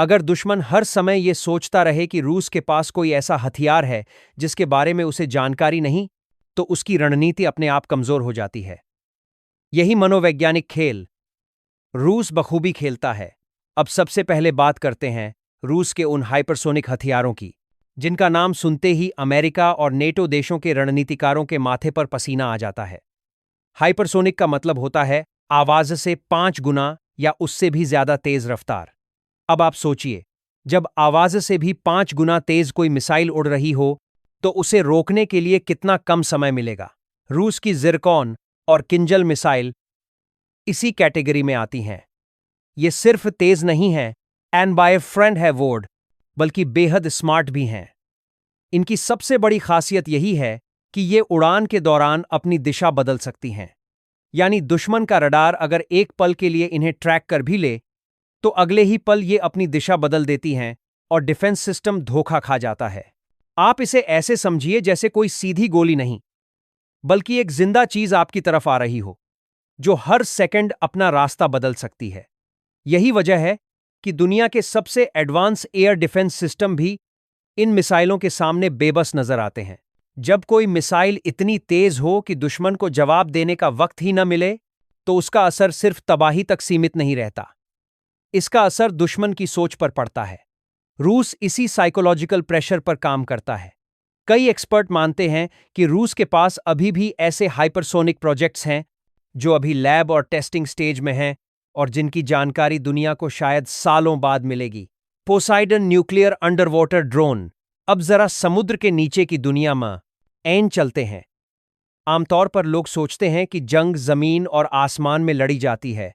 अगर दुश्मन हर समय ये सोचता रहे कि रूस के पास कोई ऐसा हथियार है जिसके बारे में उसे जानकारी नहीं, तो उसकी रणनीति अपने आप कमजोर हो जाती है। यही मनोवैज्ञानिक खेल रूस बखूबी खेलता है। अब सबसे पहले बात करते हैं रूस के उन हाइपरसोनिक हथियारों की, जिनका नाम सुनते ही अमेरिका और नेटो देशों के रणनीतिकारों के माथे पर पसीना आ जाता है। हाइपरसोनिक का मतलब होता है आवाज से 5 गुना या उससे भी ज्यादा तेज रफ्तार। अब आप सोचिए, जब आवाज से भी 5 गुना तेज कोई मिसाइल उड़ रही हो, तो उसे रोकने के लिए कितना कम समय मिलेगा। रूस की जिरकॉन और किंजल मिसाइल इसी कैटेगरी में आती हैं। ये सिर्फ तेज नहीं है एंड बाय फ्रेंड है वर्ड, बल्कि बेहद स्मार्ट भी हैं। इनकी सबसे बड़ी खासियत यही है कि ये उड़ान के दौरान अपनी दिशा बदल सकती हैं। यानी दुश्मन का रडार अगर एक पल के लिए इन्हें ट्रैक कर भी ले, तो अगले ही पल ये अपनी दिशा बदल देती हैं और डिफेंस सिस्टम धोखा खा जाता है। आप इसे ऐसे समझिए जैसे कोई सीधी गोली नहीं, बल्कि एक जिंदा चीज आपकी तरफ आ रही हो, जो हर सेकंड अपना रास्ता बदल सकती है। यही वजह है कि दुनिया के सबसे एडवांस एयर डिफेंस सिस्टम भी इन मिसाइलों के सामने बेबस नजर आते हैं। जब कोई मिसाइल इतनी तेज हो कि दुश्मन को जवाब देने का वक्त ही न मिले, तो उसका असर सिर्फ तबाही तक सीमित नहीं रहता। इसका असर दुश्मन की सोच पर पड़ता है। रूस इसी साइकोलॉजिकल प्रेशर पर काम करता है। कई एक्सपर्ट मानते हैं कि रूस के पास अभी भी ऐसे हाइपरसोनिक प्रोजेक्ट्स हैं जो अभी लैब और टेस्टिंग स्टेज में हैं और जिनकी जानकारी दुनिया को शायद सालों बाद मिलेगी। Poseidon nuclear under water drone. अब जरा समुद्र के नीचे की दुनिया में ऐन चलते हैं। आमतौर पर लोग सोचते हैं कि जंग जमीन और आसमान में लड़ी जाती है,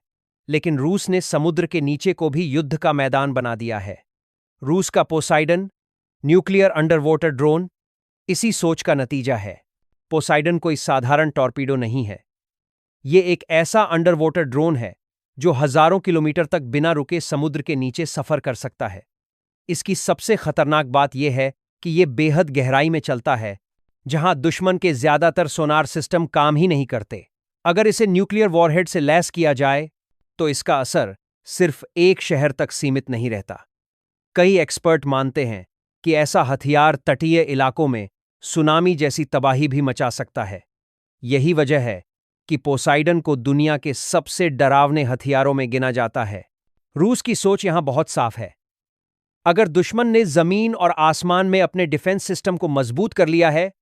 लेकिन रूस ने समुद्र के नीचे को भी युद्ध का मैदान बना दिया है। रूस का Poseidon nuclear under water drone इसी सोच का नतीजा है। पोसाइडन कोई साधारण टॉर्पीडो नहीं है। ये एक ऐसा अंडर वाटर ड्रोन है जो हजारों किलोमीटर तक बिना रुके समुद्र के नीचे सफर कर सकता है। इसकी सबसे खतरनाक बात यह है कि यह बेहद गहराई में चलता है, जहां दुश्मन के ज्यादातर सोनार सिस्टम काम ही नहीं करते। अगर इसे न्यूक्लियर वॉरहेड से लैस किया जाए, तो इसका असर सिर्फ एक शहर तक सीमित नहीं रहता। कई एक्सपर्ट मानते हैं कि ऐसा हथियार तटीय इलाकों में सुनामी जैसी तबाही भी मचा सकता है। यही वजह है कि पोसाइडन को दुनिया के सबसे डरावने हथियारों में गिना जाता है। रूस की सोच यहां बहुत साफ है। अगर दुश्मन ने जमीन और आसमान में अपने डिफेंस सिस्टम को मजबूत कर लिया है,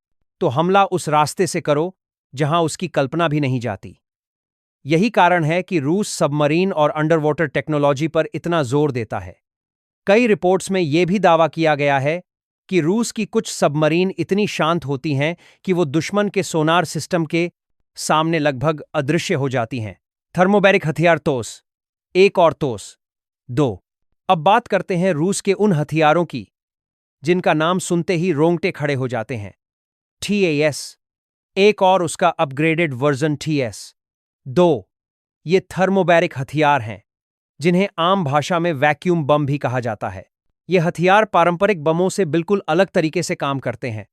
तो हमला उस रास्ते से करो जहां उसकी कल्पना भी नहीं जाती। यही कारण है कि रूस सबमरीन और अंडर वाटर टेक्नोलॉजी पर इतना जोर देता है। कई रिपोर्ट्स में यह भी दावा किया गया है कि रूस की कुछ सबमरीन इतनी शांत होती हैं कि वो दुश्मन के सोनार सिस्टम के सामने लगभग अदृश्य हो जाती हैं। थर्मोबैरिक हथियार तोस एक और तोस दो। अब बात करते हैं रूस के उन हथियारों की जिनका नाम सुनते ही रोंगटे खड़े हो जाते हैं। TAS एक और उसका अपग्रेडेड वर्जन TS-2। ये थर्मोबैरिक हथियार हैं, जिन्हें आम भाषा में वैक्यूम बम भी कहा जाता है। ये हथियार पारंपरिक बमों से बिल्कुल अलग तरीके से काम करते हैं।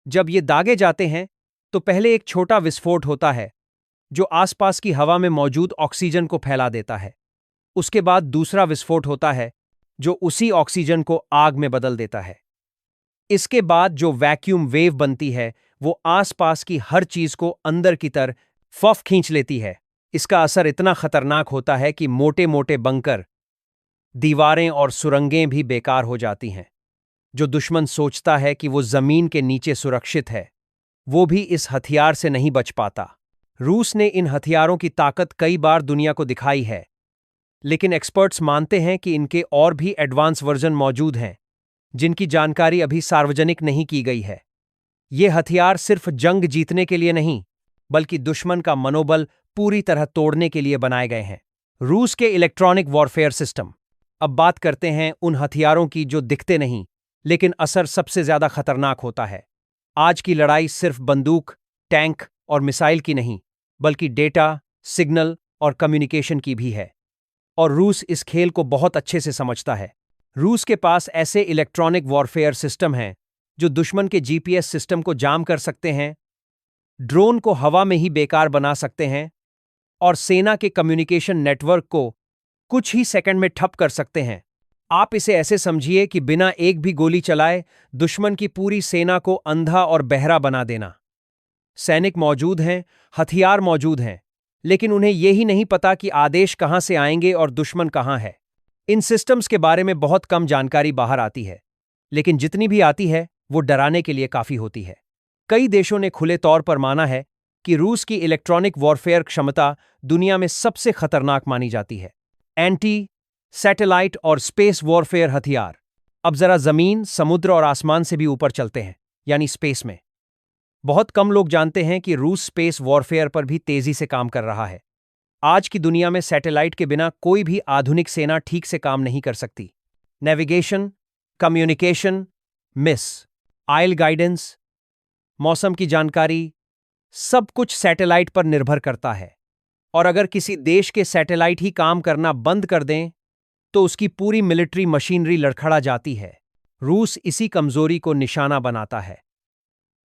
जब ये दागे जाते हैं, तो पहले एक छोटा विस्फोट होता है जो आसपास की हवा में मौजूद ऑक्सीजन को फैला देता है। उसके बाद दूसरा विस्फोट होता है जो उसी ऑक्सीजन को आग में बदल देता है। इसके बाद जो वैक्यूम वेव बनती है, वो आसपास की हर चीज को अंदर की तरफ फफ खींच लेती है। इसका असर इतना खतरनाक होता है कि मोटे मोटे बंकर, दीवारें और सुरंगें भी बेकार हो जाती हैं। जो दुश्मन सोचता है कि वो जमीन के नीचे सुरक्षित है, वो भी इस हथियार से नहीं बच पाता। रूस ने इन हथियारों की ताकत कई बार दुनिया को दिखाई है, लेकिन एक्सपर्ट्स मानते हैं कि इनके और भी एडवांस वर्जन मौजूद हैं, जिनकी जानकारी अभी सार्वजनिक नहीं की गई है। ये हथियार सिर्फ जंग जीतने के लिए नहीं, बल्कि दुश्मन का मनोबल पूरी तरह तोड़ने के लिए बनाए गए हैं। रूस के इलेक्ट्रॉनिक वॉरफेयर सिस्टम। अब बात करते हैं उन हथियारों की जो दिखते नहीं, लेकिन असर सबसे ज्यादा खतरनाक होता है। आज की लड़ाई सिर्फ बंदूक, टैंक और मिसाइल की नहीं, बल्कि डेटा, सिग्नल और कम्युनिकेशन की भी है। और रूस इस खेल को बहुत अच्छे से समझता है। रूस के पास ऐसे इलेक्ट्रॉनिक वॉरफेयर सिस्टम हैं जो दुश्मन के GPS सिस्टम को जाम कर सकते हैं, ड्रोन को हवा में ही बेकार बना सकते हैं और सेना के कम्युनिकेशन नेटवर्क को कुछ ही सेकंड में ठप कर सकते हैं। आप इसे ऐसे समझिए कि बिना एक भी गोली चलाए दुश्मन की पूरी सेना को अंधा और बहरा बना देना। सैनिक मौजूद हैं, हथियार मौजूद हैं, लेकिन उन्हें यही नहीं पता कि आदेश कहां से आएंगे और दुश्मन कहां है। इन सिस्टम्स के बारे में बहुत कम जानकारी बाहर आती है, लेकिन जितनी भी आती है वो डराने के लिए काफी होती है। कई देशों ने खुले तौर पर माना है कि रूस की इलेक्ट्रॉनिक वॉरफेयर क्षमता दुनिया में सबसे खतरनाक मानी जाती है। एंटी सैटेलाइट और स्पेस वॉरफेयर हथियार। अब जरा जमीन, समुद्र और आसमान से भी ऊपर चलते हैं, यानी स्पेस में। बहुत कम लोग जानते हैं कि रूस स्पेस वॉरफेयर पर भी तेजी से काम कर रहा है। आज की दुनिया में सैटेलाइट के बिना कोई भी आधुनिक सेना ठीक से काम नहीं कर सकती। नेविगेशन, कम्युनिकेशन, मिस आइल गाइडेंस, मौसम की जानकारी, सब कुछ सैटेलाइट पर निर्भर करता है। और अगर किसी देश के सैटेलाइट ही काम करना बंद कर दें तो उसकी पूरी मिलिट्री मशीनरी लड़खड़ा जाती है। रूस इसी कमजोरी को निशाना बनाता है।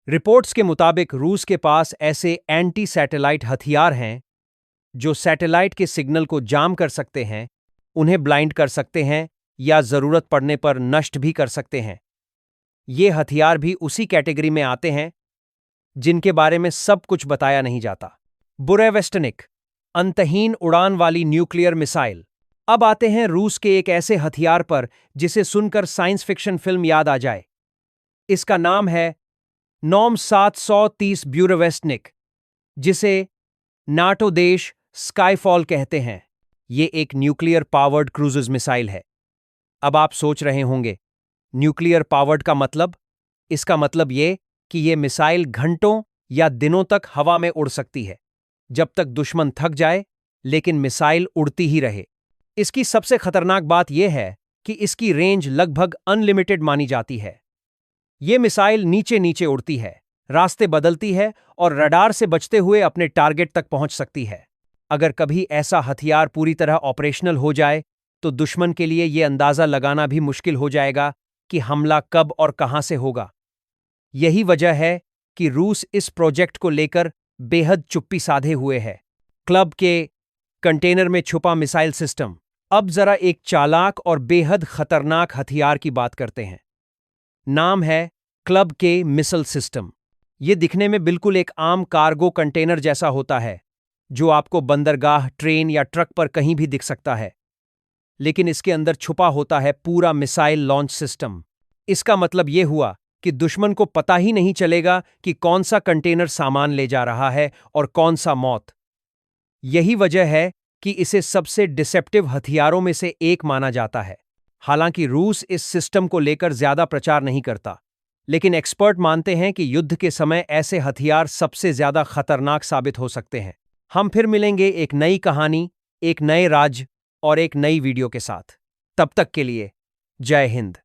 रिपोर्ट्स के मुताबिक रूस के पास ऐसे एंटी सैटेलाइट हथियार हैं जो सैटेलाइट के सिग्नल को जाम कर सकते हैं, उन्हें ब्लाइंड कर सकते हैं या जरूरत पड़ने पर नष्ट भी कर सकते हैं। ये हथियार भी उसी कैटेगरी में आते हैं जिनके बारे में सब कुछ बताया नहीं जाता। बुरेवेस्टनिक, अंतहीन उड़ान वाली न्यूक्लियर मिसाइल। अब आते हैं रूस के एक ऐसे हथियार पर जिसे सुनकर साइंस फिक्शन फिल्म याद आ जाए। इसका नाम है नॉम 730 ब्यूरेवेस्टनिक, जिसे नाटो देश स्काईफॉल कहते हैं। ये एक न्यूक्लियर पावर्ड क्रूज मिसाइल है। अब आप सोच रहे होंगे, न्यूक्लियर पावर्ड का मतलब? इसका मतलब ये कि ये मिसाइल घंटों या दिनों तक हवा में उड़ सकती है, जब तक दुश्मन थक जाए, लेकिन मिसाइल उड़ती ही रहे। इसकी सबसे खतरनाक बात यह है कि इसकी रेंज लगभग अनलिमिटेड मानी जाती है। ये मिसाइल नीचे नीचे उड़ती है, रास्ते बदलती है और रडार से बचते हुए अपने टारगेट तक पहुंच सकती है। अगर कभी ऐसा हथियार पूरी तरह ऑपरेशनल हो जाए तो दुश्मन के लिए यह अंदाजा लगाना भी मुश्किल हो जाएगा कि हमला कब और कहां से होगा। यही वजह है कि रूस इस प्रोजेक्ट को लेकर बेहद चुप्पी साधे हुए है। क्लब के कंटेनर में छुपा मिसाइल सिस्टम। अब जरा एक चालाक और बेहद खतरनाक हथियार की बात करते हैं। नाम है क्लब के मिसाइल सिस्टम। यह दिखने में बिल्कुल एक आम कार्गो कंटेनर जैसा होता है, जो आपको बंदरगाह, ट्रेन या ट्रक पर कहीं भी दिख सकता है। लेकिन इसके अंदर छुपा होता है पूरा मिसाइल लॉन्च सिस्टम। इसका मतलब यह हुआ कि दुश्मन को पता ही नहीं चलेगा कि कौन सा कंटेनर सामान ले जा रहा है और कौन सा मौत। यही वजह है कि इसे सबसे डिसेप्टिव हथियारों में से एक माना जाता है। हालांकि रूस इस सिस्टम को लेकर ज्यादा प्रचार नहीं करता, लेकिन एक्सपर्ट मानते हैं कि युद्ध के समय ऐसे हथियार सबसे ज्यादा खतरनाक साबित हो सकते हैं। हम फिर मिलेंगे एक नई कहानी, एक नए राज्य और एक नई वीडियो के साथ। तब तक के लिए जय हिंद।